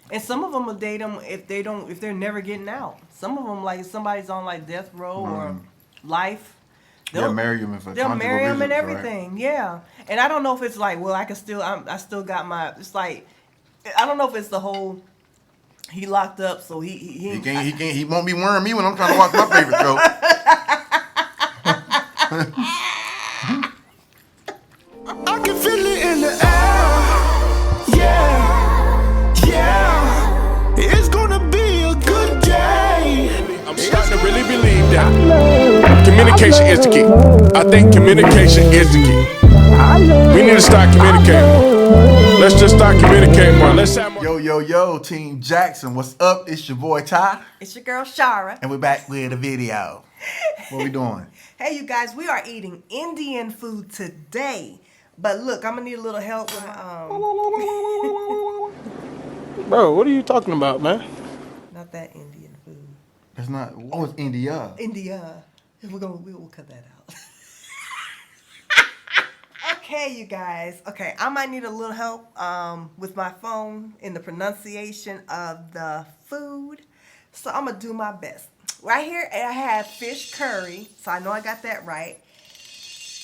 And some of them will date them if they're never getting out. Some of them, like if somebody's on like death row or life, They'll marry him for they'll conjugal marry him and reasons, right? everything. Yeah, and I don't know if it's like, well, I still got my. It's like, I don't know if it's the whole. He locked up, so He won't be worrying me when I'm trying to watch my favorite show. I can feel it in the air. Yeah. It's gonna be a good day. I'm starting to really believe that communication is the key. I think communication is the key. We need to start communicating more. Let's just start communicating more. Let's have more. Yo, Team Jackson, what's up? It's your boy Ty. It's your girl Shara. And we're back with a video. What we doing? Hey, you guys, we are eating Indian food today. But look, I'm gonna need a little help with my Bro, what are you talking about, man? not that Indian food. It's not. Oh, it's India. India. We'll cut that out. Okay, you guys. Okay, I might need a little help with my phone in the pronunciation of the food. So I'm gonna do my best. Right here, I have fish curry, so I know I got that right.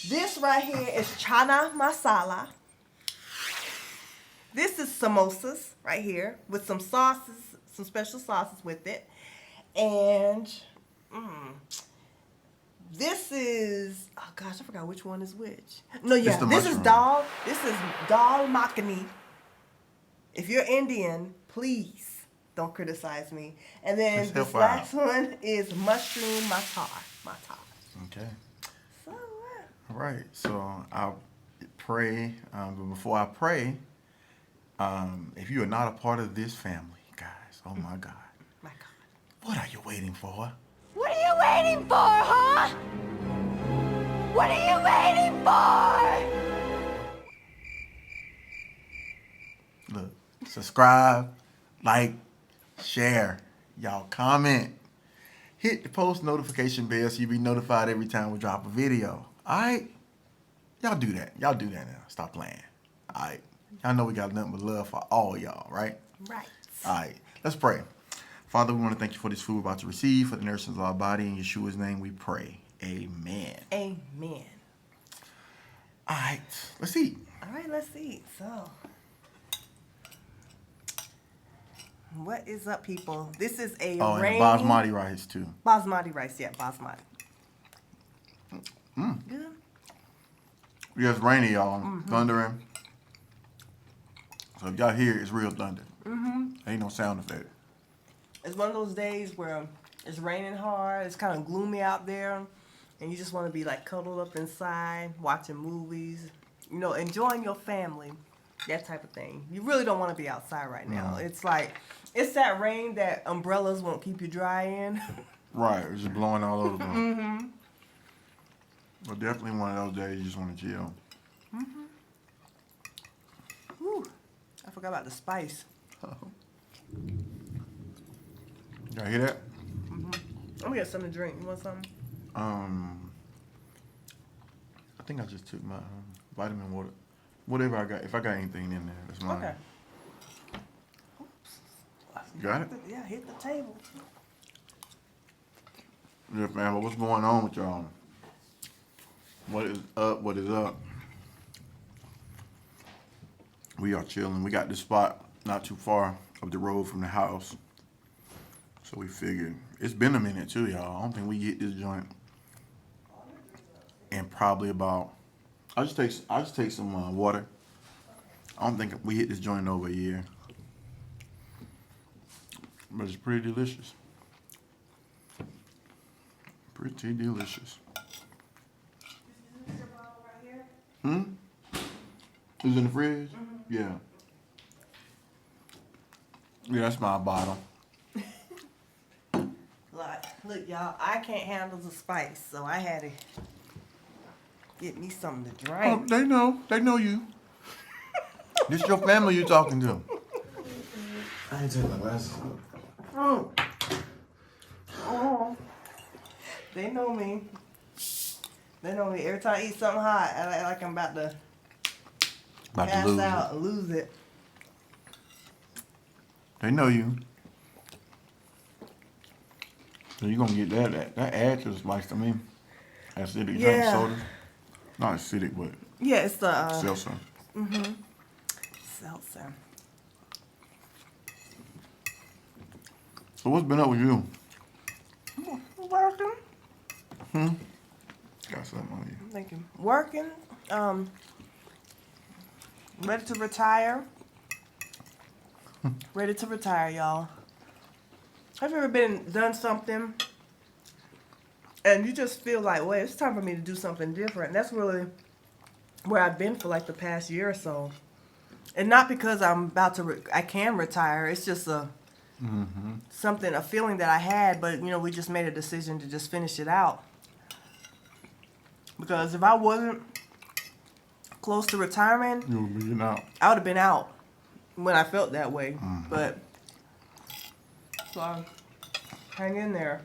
This right here is chana masala. This is samosas right here with some sauces, some special sauces with it. And this is, oh gosh, I forgot which one is which. No, yeah, this is dal makhani. If you're Indian, please don't criticize me. And then this last one is mushroom matar. Okay. So, all right. So I'll pray. But before I pray, if you are not a part of this family, guys, oh my God. My God. What are you waiting for? What are you waiting for, huh? What are you waiting for? Look, subscribe, like, share. Y'all comment. Hit the post notification bell so you'll be notified every time we drop a video. All right? Y'all do that. Y'all do that now. Stop playing. All right? Y'all know we got nothing but love for all y'all, right? Right. All right. Let's pray. Father, we want to thank you for this food we're about to receive, for the nourishment of our body. In Yeshua's name we pray. Amen. Amen. All right. Let's eat. All right, let's eat. So, what is up, people? This is a and basmati rice, too. Basmati rice, yeah, basmati. Good? Yeah, it's rainy, y'all. Thundering. So if y'all hear it, it's real thunder. Ain't no sound effect. It's one of those days where it's raining hard, it's kind of gloomy out there, and you just want to be like cuddled up inside, watching movies, you know, enjoying your family, that type of thing. You really don't want to be outside right now. It's like, it's that rain that umbrellas won't keep you dry in. Right, it's just blowing all over them. But definitely one of those days you just want to chill. Whew. I forgot about the spice. Y'all hear that? I'm gonna get something to drink. You want something? I think I just took my vitamin water. Whatever I got. If I got anything in there, that's mine. Okay. Got it? Yeah, hit the table. Yeah, man, but what's going on with y'all? What is up? What is up? We are chilling. We got this spot not too far up the road from the house. So we figured, it's been a minute too, y'all. I don't think we get this joint in probably about, I'll just take some water. I don't think we hit this joint in over a year. But it's pretty delicious. Pretty delicious. It's in the fridge? Yeah. Yeah, that's my bottle. Look, y'all, I can't handle the spice, so I had to get me something to drink. Oh, they know you. This your family you talking to. I ain't taking my glasses off. Oh. They know me. They know me. Every time I eat something hot, I act like I'm about to pass out and lose it. They know you. So you're gonna get that adds to the spice to me. Acidic drink Yeah. soda. Not acidic, but Yeah, it's the seltzer. seltzer. So what's been up with you? Working. Got something on you. Thank you. Working. Ready to retire. Ready to retire, y'all. Have you ever done something and you just feel like, well, it's time for me to do something different? That's really where I've been for like the past year or so. And not because I'm about to, I can retire. It's just a feeling that I had, but we just made a decision to just finish it out. Because if I wasn't close to retirement, You'll be out. I would have been out when I felt that way. But so hang in there.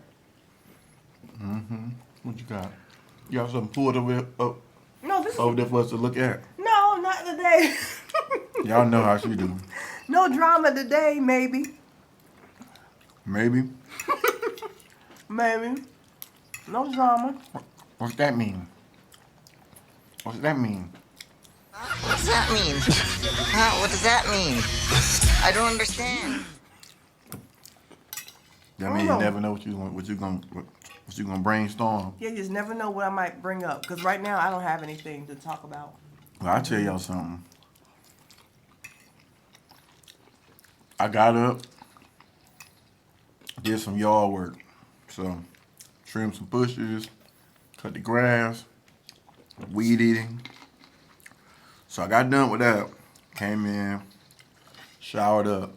What you got? You got something pulled over No, this is there for us to look at? no, not today. Y'all know how she do. No drama today, maybe. Maybe. Maybe. No drama. What's that mean? What's that mean? What does that mean? What does that mean? I don't understand. That mean you never know what you gonna brainstorm. Yeah, you just never know what I might bring up. Because right now, I don't have anything to talk about. Well, I'll tell y'all something. I got up, did some yard work. So, trimmed some bushes, cut the grass, weed eating. So I got done with that. Came in, showered up,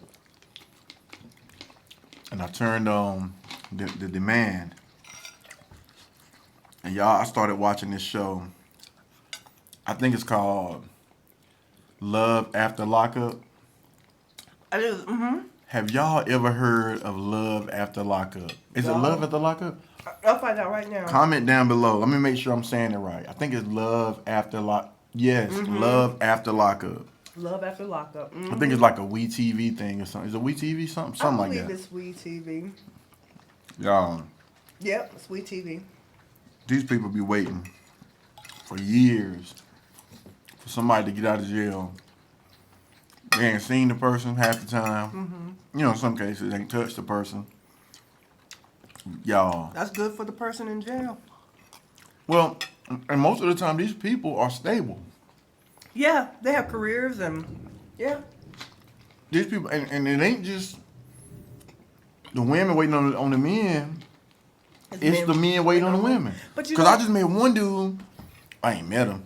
and I turned on the demand. And y'all, I started watching this show. I think it's called Love After Lockup. I just, Have y'all ever heard of Love After Lockup? Is it No. Love After Lockup? I'll find out right now. Comment down below. Let me make sure I'm saying it right. I think it's Love After Lock. Yes, Love After Lockup. Love After Lockup. I think it's like a WeTV thing or something. Is it WeTV something? Something I like believe that. it's Sweet TV. Y'all, Yep, Sweet TV. these people be waiting for years for somebody to get out of jail. They ain't seen the person half the time. In some cases, they ain't touched the person. Y'all. That's good for the person in jail. Well, and most of the time, these people are stable. Yeah, they have careers and yeah. These people, and it ain't just the women waiting on the men. It's the men waiting on the women. But Because I just met one dude. I ain't met him.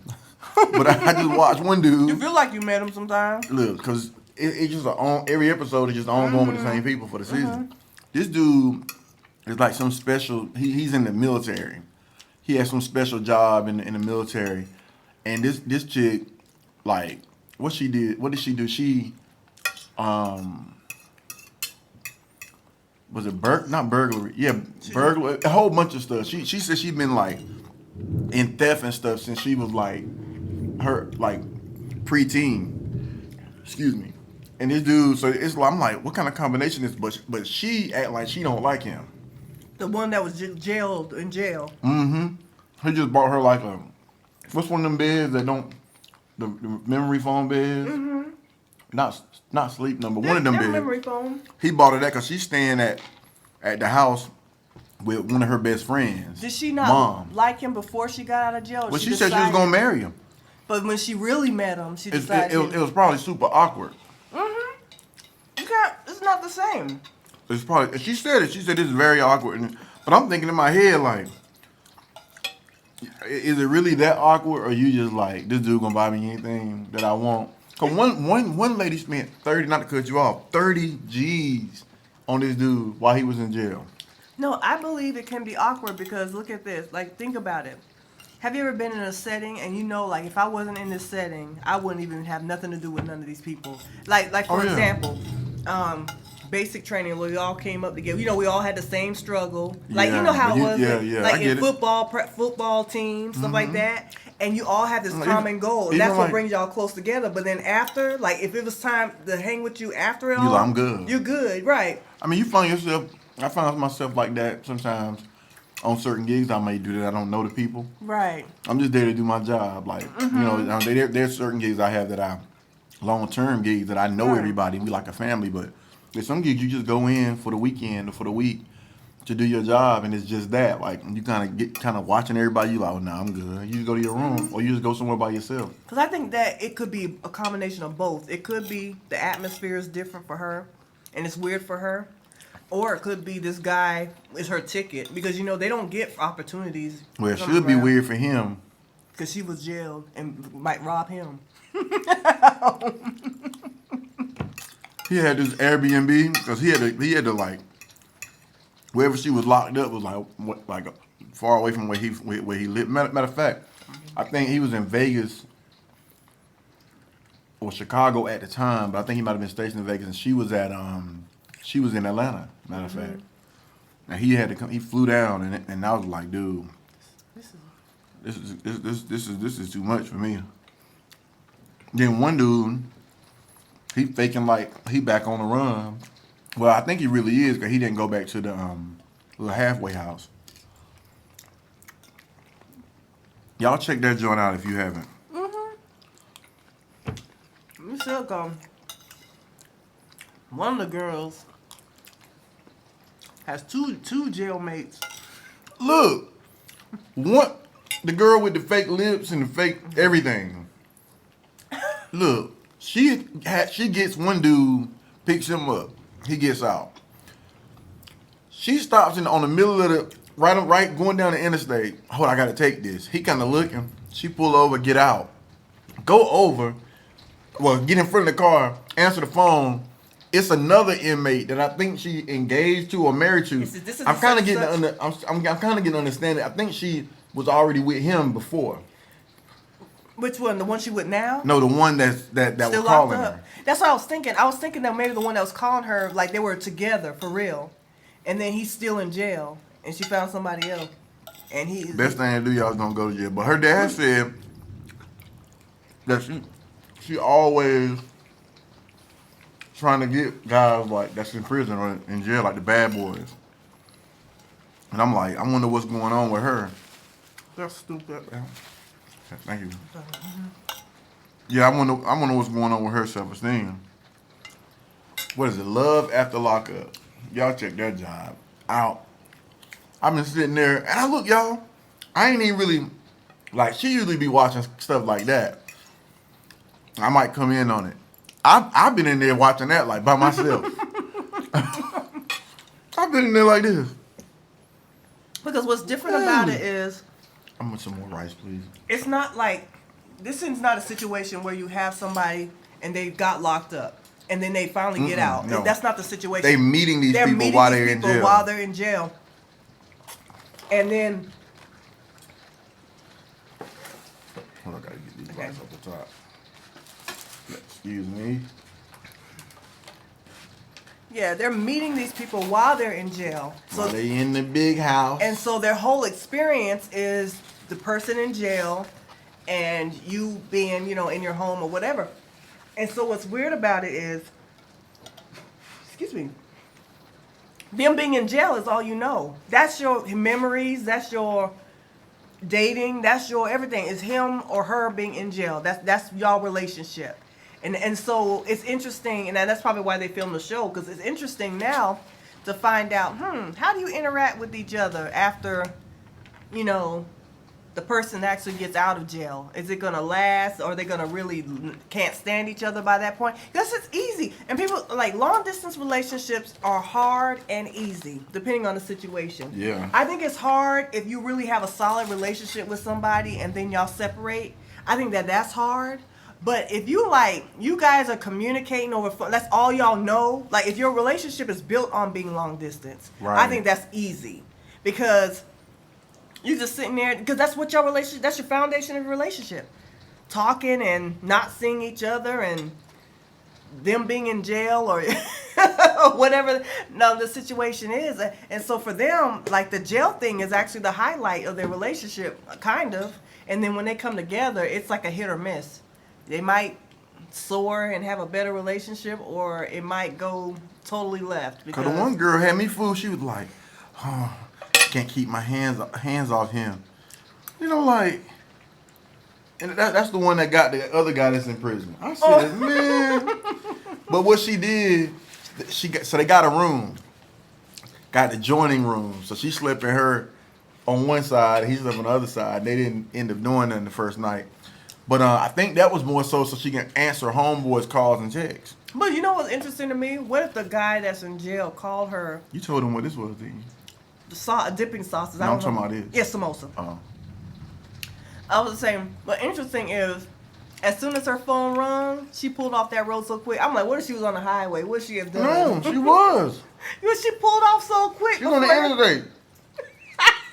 But I just watched one You dude. feel like you met them sometimes. Look, because it's just every episode is just ongoing with the same people for the season. This dude is like some special, he's in the military. He has some special job in the military. And this chick, like, what did she do? She, was it not burglary? Yeah, burglary, a whole bunch of stuff. She said she'd been like in theft and stuff since she was like preteen. Excuse me. And this dude, so it's like, I'm like, what kind of combination is this? But she act like she don't like him. The one that was jailed in jail. He just bought her like what's one of them beds that don't, the memory foam beds? Not sleep number, one of them Their beds. memory foam. He bought her that because she's staying at the house with one of her best friends. Did she not Mom. like him before she got out of jail? Well, she said she was going to marry him. But when she really met him, she decided. It was probably super awkward. You can't. It's not the same. It's probably, she said it. She said this is very awkward. But I'm thinking in my head, like, is it really that awkward, or you just like, this dude gonna buy me anything that I want? Cause one lady spent 30, not to cut you off, 30 G's on this dude while he was in jail. No, I believe it can be awkward because look at this. Like, think about it. Have you ever been in a setting and like, if I wasn't in this setting, I wouldn't even have nothing to do with none of these people. Like for example, basic training where we all came up together. We all had the same struggle. Like, you know how it was. Yeah, Like I get in football teams, stuff like that. and you all have this Even- common goal. And even that's what like- brings y'all close together. But then after, like, if it was time to hang with you after it You all, like, I'm good. You're good, right? I mean, you find yourself. I find myself like that sometimes on certain gigs. I may do that. I don't know the people. Right. I'm just there to do my job. Like you know, there's certain gigs I have that I long-term gigs that I know Right. everybody. We like a family, but there's some gigs you just go in for the weekend or for the week to do your job, and it's just that. Like you kind of watching everybody. You like, oh, nah, I'm good. You just go to your room, or you just go somewhere by yourself. Because I think that it could be a combination of both. It could be the atmosphere is different for her, and it's weird for her. Or it could be this guy is her ticket. Because, you know, they don't get opportunities. Well, it should be weird for him. Because she was jailed and might rob him. He had this Airbnb because he had to like wherever she was locked up was like far away from where he lived. Matter of fact, I think he was in Vegas or Chicago at the time, but I think he might have been stationed in Vegas, and she was in Atlanta. Matter of fact, now he had to come. He flew down, and I was like, dude, this is too much for me. Then one dude, he faking like he back on the run. Well, I think he really is because he didn't go back to the little halfway house. Y'all check that joint out if you haven't. You should go. One of the girls has two jailmates. Look, the girl with the fake lips and the fake everything. Look, she gets one dude, picks him up, he gets out. She stops on the middle of the right going down the interstate. Hold, I gotta take this. He kind of looking. She pull over, get out, go over. Well, get in front of the car, answer the phone. It's another inmate that I think she engaged to or married to. This is I'm kind of such- getting I'm kind of getting understanding. I think she was already with him before. Which one? The one she with now? No, the one that was Still calling locked up. her. That's what I was thinking. I was thinking that maybe the one that was calling her, like they were together for real, and then he's still in jail, and she found somebody else, and he. Best thing to do, y'all gonna go to jail. But her dad said that she always trying to get guys like that's in prison or in jail, like the bad boys. And I'm like, I wonder what's going on with her. That's stupid. Thank you. Yeah, I wonder what's going on with her self-esteem. What is it? Love After Lockup. Y'all check that job out. I've been sitting there, and I look, y'all, I ain't even really, like, she usually be watching stuff like that. I might come in on it. I've been in there watching that, like, by myself. I've been in there like this. Because what's different about it is, I'm with some more rice, please. it's not like, this is not a situation where you have somebody and they got locked up and then they finally get out. no. That's not the situation. They meeting these people while they're in jail. While they're in jail. And then, Hold on, I gotta get these rice off the top. Excuse me. yeah, they're meeting these people while they're in jail. While they in the big house. And so their whole experience is the person in jail and you being, in your home or whatever. And so what's weird about it is, excuse me, them being in jail is all you know. That's your memories, that's your dating, that's your everything. Is him or her being in jail. That's y'all relationship. And so it's interesting, and that's probably why they filmed the show, because it's interesting now to find out, how do you interact with each other after, the person actually gets out of jail? Is it gonna last, or are they gonna really can't stand each other by that point? Because it's easy, and people like long distance relationships are hard and easy depending on the situation. Yeah. I think it's hard if you really have a solid relationship with somebody and then y'all separate. I think that's hard. But if you guys are communicating over phone, that's all y'all know. Like if your relationship is built on being long distance, Right. I think that's easy because you're just sitting there because that's what your relationship. That's your foundation of your relationship. Talking and not seeing each other and them being in jail or or whatever the situation is. And so for them, like the jail thing is actually the highlight of their relationship, kind of. And then when they come together, it's like a hit or miss. They might soar and have a better relationship, or it might go totally left. Because the one girl had me fooled. She was like, oh, can't keep my hands off him. You know, like, and that's the one that got the other guy that's in prison. I said, man. But what she did, so they got a room, got the joining room. So she slept in her on one side, he slept on the other side. They didn't end up doing that the first night. But I think that was more so she can answer homeboys' calls and texts. But you know what's interesting to me? What if the guy that's in jail called her? You told him what this was, didn't you? Dipping sauces. No, I'm talking about this. Yeah, samosa. Oh. I was saying, what interesting is, as soon as her phone rung, she pulled off that road so quick. I'm like, what if she was on the highway? What she have done? No, she was. She pulled off so quick. She was on the interstate.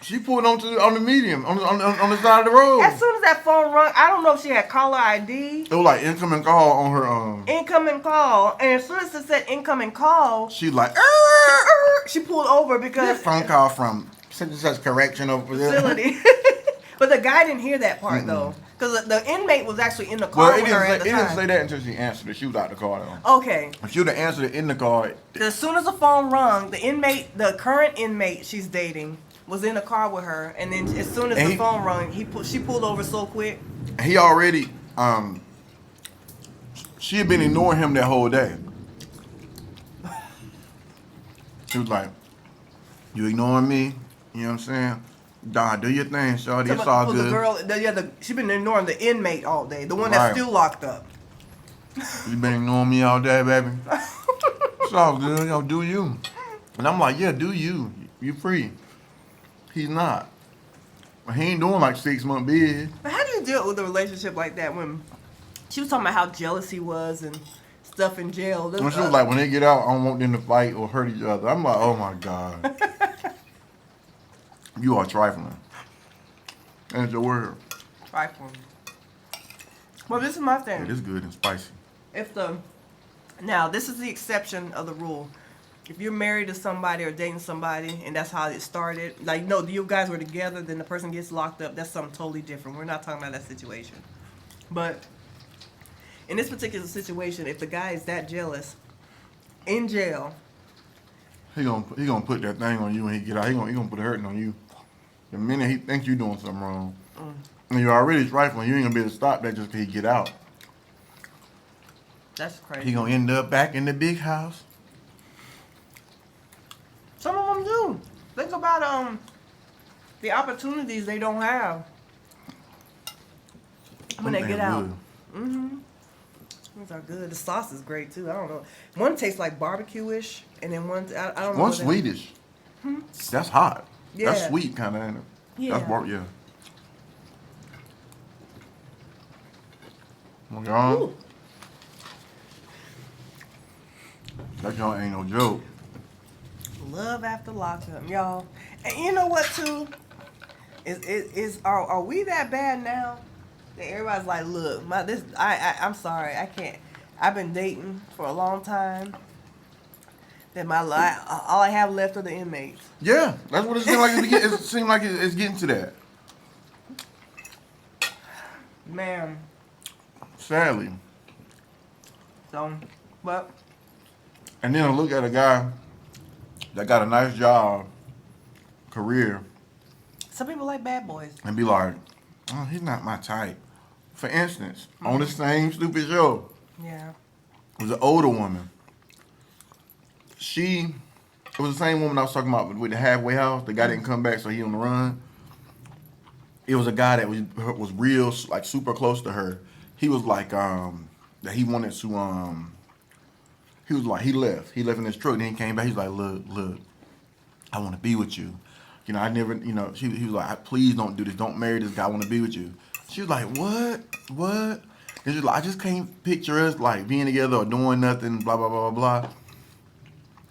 She pulled on the medium, on the side of the road. As soon as that phone rung, I don't know if she had caller ID. It was like incoming call on her. Incoming call. And as soon as it said incoming call, she like, she pulled over because... phone call from such and such correctional facility. But the guy didn't hear that part, though. Because the inmate was actually in the car with her at the time. It didn't say that until she answered it. She was out the car, though. Okay. If she would have answered it in the car... As soon as the phone rung, the current inmate she's dating was in the car with her. And then as soon as the phone rung, she pulled over so quick. He already... she had been ignoring him that whole day. She was like, you ignoring me? You know what I'm saying? Nah, do your thing, shorty. It's all good. The girl, she been ignoring the inmate all day. The one that's still locked up. You been ignoring me all day, baby. It's all good. Yo, do you. And I'm like, yeah, do you. You free. He's not. He ain't doing like 6 month bid. But how do you deal with a relationship like that when she was talking about how jealous he was and stuff in jail? When she was like, when they get out, I don't want them to fight or hurt each other. I'm like, oh my God. You are trifling. That's your word. Trifling. Well, this is my thing. It is good and spicy. Now, this is the exception of the rule. If you're married to somebody or dating somebody and that's how it started, like, no, you guys were together, then the person gets locked up, that's something totally different. We're not talking about that situation. But in this particular situation, if the guy is that jealous in jail, He gonna put that thing on you when he get out. He gonna put a hurting on you. The minute he thinks you doing something wrong, and you're already trifling, you ain't gonna be able to stop that just because he get out. that's crazy. He gonna end up back in the big house. Some of them do. Think about the opportunities they don't have when they get out. Mm-hmm. These are good. The sauce is great too. I don't know. One tastes like barbecue-ish, and then one I don't know. One's Swedish. That's hot. Yeah. That's sweet kind of, ain't it? Yeah. That's yeah. Oh, y'all. Ooh. That joint ain't no joke. Love After Lockup, y'all. And you know what too? Are we that bad now? That everybody's like, look, I'm sorry, I can't. I've been dating for a long time. That my life, all I have left are the inmates. Yeah, that's what it seems like. It seems like it's getting to that. Man. Sadly. So, but. And then I look at a guy that got a nice job, career, Some people like bad boys. and be like, oh, he's not my type. For instance, on the same stupid show, Yeah. it was an older woman. It was the same woman I was talking about with the halfway house. The guy didn't come back, so he on the run. It was a guy that was real, like super close to her. He was like, that he wanted to, he was like, he left in his truck, then he came back. He's like, look, I want to be with you. You know, I never, you know, he was like, please don't do this. Don't marry this guy. I want to be with you. She was like, what? And she's like, I just can't picture us like being together or doing nothing, blah, blah, blah, blah, blah.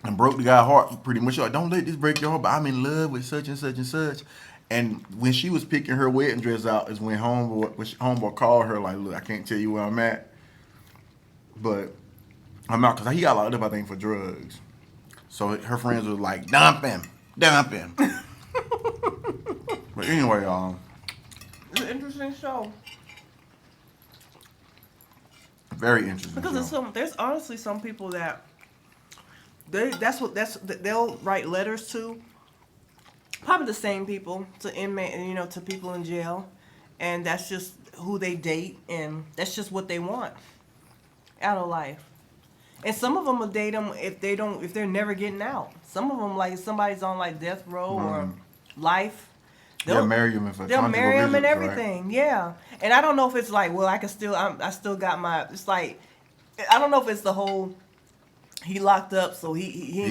And broke the guy's heart pretty much. She's like, don't let this break your heart, but I'm in love with such and such and such. And when she was picking her wedding dress out is when homeboy called her like, look, I can't tell you where I'm at, but I'm out because he got locked up, I think, for drugs. So her friends were like, dump him. But anyway, It's an interesting show. very interesting. Because there's honestly some people that they'll write letters to, probably the same people, to inmate, to people in jail, and that's just who they date, and that's just what they want out of life. And some of them will date them if they're never getting out. Some of them, like, if somebody's on like death row or life, They'll marry him they'll marry him and everything. Right? Yeah. And I don't know if it's like, well, I still got my. It's like, I don't know if it's the whole. He locked up, so he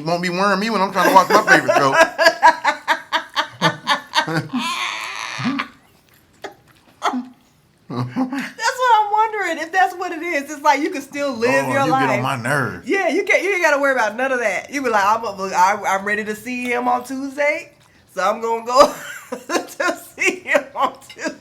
won't be wearing me when I'm trying to watch my favorite show. That's what I'm wondering, if that's what it is. It's like you can still live your life. You get on my nerves. Yeah, you ain't got to worry about none of that. You be like, I'm ready to see him on Tuesday, so I'm gonna go to see him on Tuesday.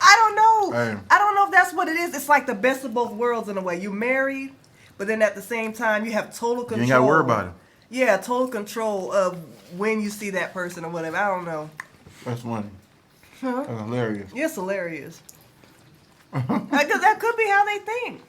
I don't know. Hey. I don't know if that's what it is. It's like the best of both worlds in a way. You married, but then at the same time you have total control. You ain't got to worry about it. Yeah, total control of when you see that person or whatever. I don't know. That's funny. Huh? That's hilarious. It's hilarious. Because that could be how they think.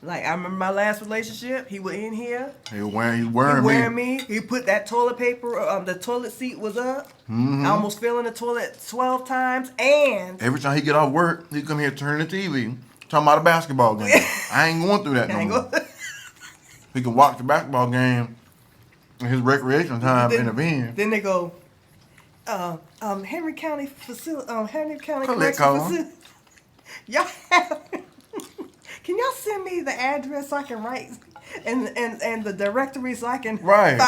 Like, I remember my last relationship. He was in here. He wearing me. He put that toilet paper. The toilet seat was up. Mm-hmm. I almost fell in the toilet 12 times. And every time he get off work, he come here turn the TV, talking about a basketball game. I ain't going through that no more. He can watch the basketball game in his recreation time in the van. Then they go, Henry County facility. Henry County Collect Correctional Facility. Y'all have. Can y'all send me the address so I can write and the directory so I can find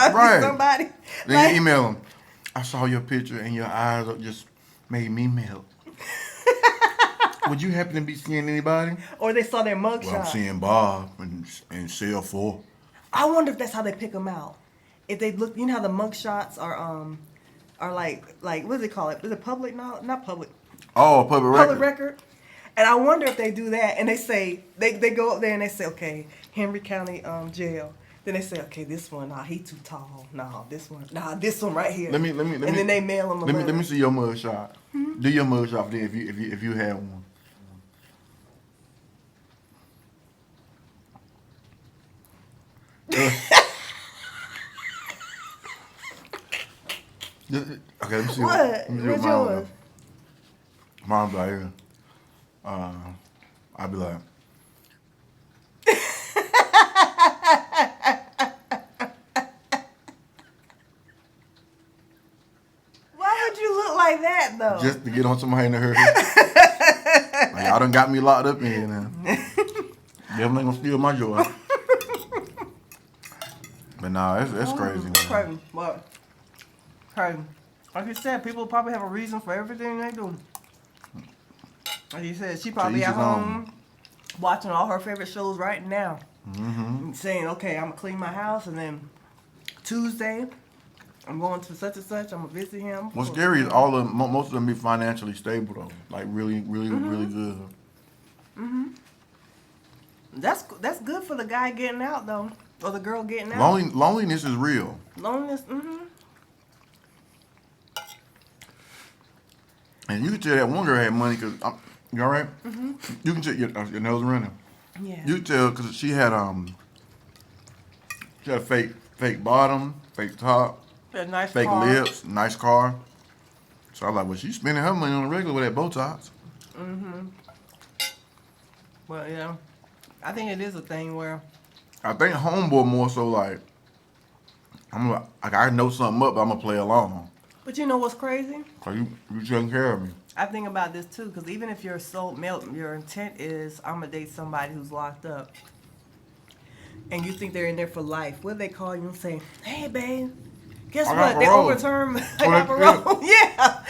somebody? Then you email them. I saw your picture and your eyes just made me melt. Would you happen to be seeing anybody? Or they saw their mugshot. Well, I'm seeing Bob and cell 4. I wonder if that's how they pick them out. If they look, you know how the mugshots are like what do they call it? Is it public knowledge? Not public. Oh, public record. Public record. And I wonder if they do that, and they say they go up there and they say, okay, Henry County jail. Then they say, okay, this one, nah, he too tall. Nah, this one right here. Let me. And then they mail them. Let me see your mug shot. Hmm? Do your mug shot then if you had one. Okay, let me see. What? Let me see What's mine yours? was. Mine was like here. I'd be like. Why would you look like that though? Just to get on somebody in the hurry. Like, y'all done got me locked up in here now. Definitely gonna steal my joy. But nah, it's crazy, man. Crazy. What? Crazy. Like you said, people probably have a reason for everything they do. Like you said, she probably at home watching all her favorite shows right now. Mm-hmm. Saying, okay, I'm going to clean my house, and then Tuesday, I'm going to such and such, I'm going to visit him. What's scary is most of them be financially stable, though. Like, really, really, really good. Mm-hmm. That's good for the guy getting out, though. Or the girl getting out. Loneliness is real. Loneliness, mm-hmm. And you can tell that one girl had money because, you all right? Mm-hmm. You can tell your nose running. Yeah. You can tell because she had fake bottom, fake top, Nice fake car. lips, nice car. So I was like, well, she's spending her money on the regular with that Botox. Mm-hmm. Well, yeah. I think it is a thing where. I think homeboy more so like, I know something up, but I'm gonna play along. But you know what's crazy? Cause you taking care of me. I think about this too, because even if your your intent is I'm gonna date somebody who's locked up, and you think they're in there for life, what do they call you and say, "Hey, babe, guess what? They overturned. I got parole." Yeah.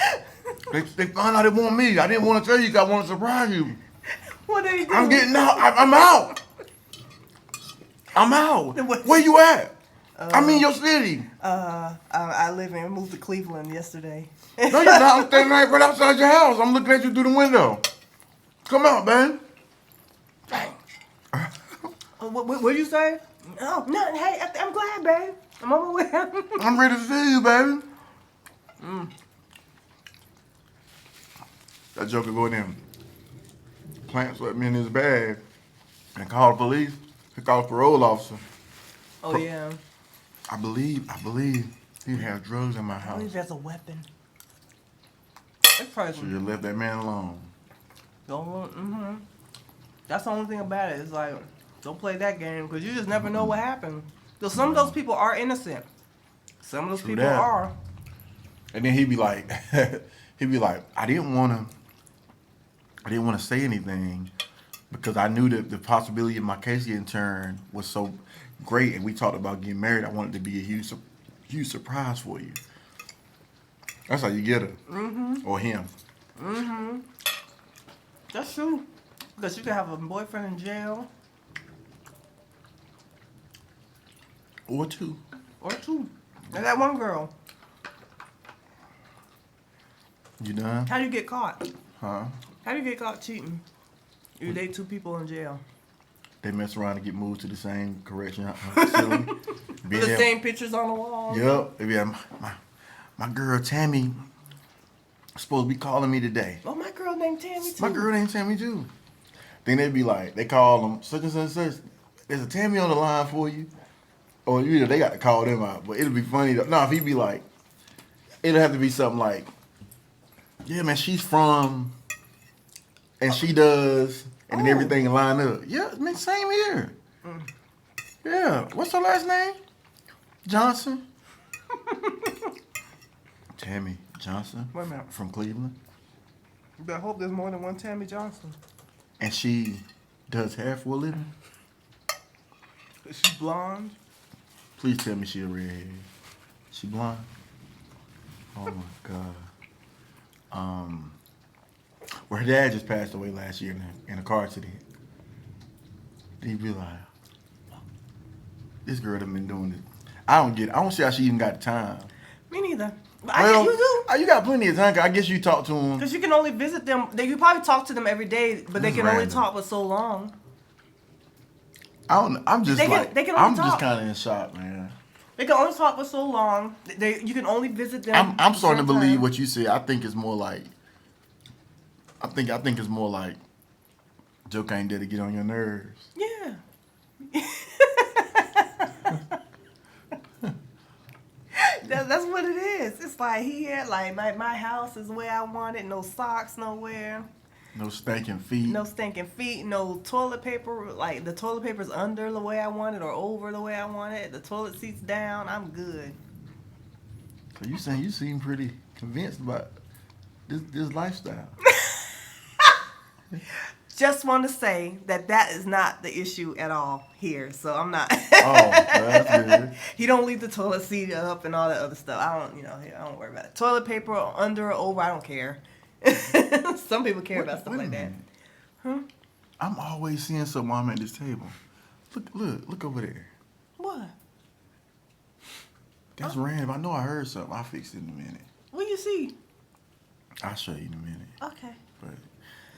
They found out they want me. I didn't want to tell you. I want to surprise you. What they do? I'm getting out. I'm out. I'm out. Where you at? I'm in your city. I moved to Cleveland yesterday. No, you're not. I'm standing right outside your house. I'm looking at you through the window. Come out, man. What'd you say? Oh, nothing. Hey, I'm glad, babe. I'm on my way. I'm ready to see you, baby. That joker go in there, plant something in his bag, and call the police. He called a parole officer. Oh, yeah. I believe he had drugs in my I house. believe that's a weapon. That's probably So you left that man alone. don't. That's the only thing about it. It's like, don't play that game because you just never know what happened. So some of those people are innocent. Some of those people that. are. And then he'd be like, I didn't want to say anything because I knew that the possibility of my case getting turned was so great, and we talked about getting married. I wanted it to be a huge surprise for you. That's how you get her, or him. That's true. Because you could have a boyfriend in jail. Or two. And that one girl. You done? How do you get caught? Huh? How do you get caught cheating? You date two people in jail. They mess around and get moved to the same correction facility. Be With the there. same pictures on the wall. Yep. They be like, my girl Tammy supposed to be calling me today. Oh, my girl named Tammy too. My girl named Tammy too. Then they'd be like, they call them such and such and such. There's a Tammy on the line for you. Or either they got to call them out. But it'll be funny. No, if he'd be like, it'll have to be something like, yeah, man, she's from, and she does, and then everything line up. Yeah, man, same here. Yeah, what's her last name? Johnson. Tammy Johnson. Wait a minute. From Cleveland. But I hope there's more than one Tammy Johnson. And she does hair for a living. Is she blonde? Please tell me she a redhead. She blonde? Oh my God. Well, her dad just passed away last year in a car accident. He'd be like, this girl done been doing this. I don't get it. I don't see how she even got the time. Me neither. But Well, I guess you do. You got plenty of time. 'Cause I guess you talk to them. Because you can only visit them. You probably talk to them every day, but they That's can only random. talk for so long. I don't know. I'm just They can- like, they can only I'm just talk. kind of in shock, man. They can only talk for so long. You can only visit them. I'm starting to certain believe time. what you said. I think it's more like, I think it's more like, Joke ain't there to get on your nerves. Yeah. That's what it is. It's like he had like my house is the way I want it. No socks nowhere. No stinking feet. No stinking feet. No toilet paper. Like the toilet paper's under the way I want it or over the way I want it. The toilet seat's down. I'm good. So you saying you seem pretty convinced about this lifestyle? Just want to say that is not the issue at all here. So I'm not. Oh, that's good. He don't leave the toilet seat up and all that other stuff. I don't worry about it. Toilet paper under or over, I don't care. Some people care about stuff Wait a like that. minute. I'm always seeing something while I'm at this table. Look over there. What? That's random. I know I heard something. I'll fix it in a minute. What do you see? I'll show you in a minute. Okay. But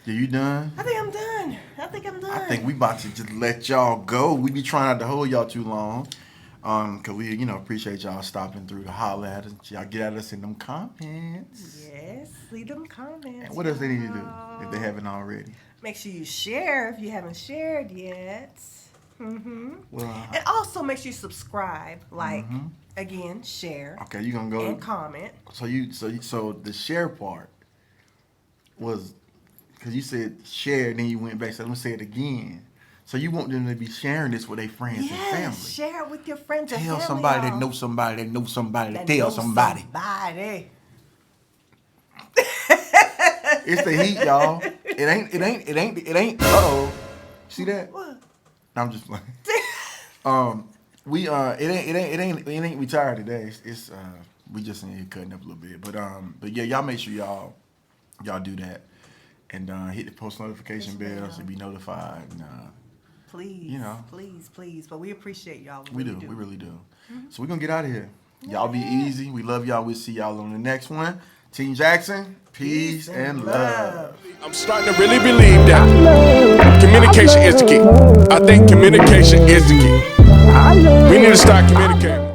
yeah, you done? I think I'm done. I think we about to just let y'all go. We be trying not to hold y'all too long. Cause we, appreciate y'all stopping through to holler at us. Y'all get at us in them comments. Yes, leave them comments. And what else they need to do if they haven't already? Make sure you share if you haven't shared yet. Well, And also make sure you subscribe. Again, share okay, you gonna go and comment. So the share part was because you said share, then you went back. So I'm gonna say it again. So you want them to be sharing this with their friends and family. Yes, share it with your friends and Tell family. somebody that y'all. knows somebody that knows somebody that That tell knows somebody. somebody. It's the heat, y'all. It ain't. Uh-oh. See that? What? I'm just playing. It ain't retired today. It's we just in here cutting up a little bit. But yeah, y'all make sure y'all do that. And hit the post notification bell to be notified. And, Please, please. please. But we appreciate y'all. We really do. So we're gonna get out of here. Y'all be easy. We love y'all. We'll see y'all on the next one. Team Jackson, peace and love. I'm starting to really believe that communication is the key. I think communication is the key. We need to start communicating.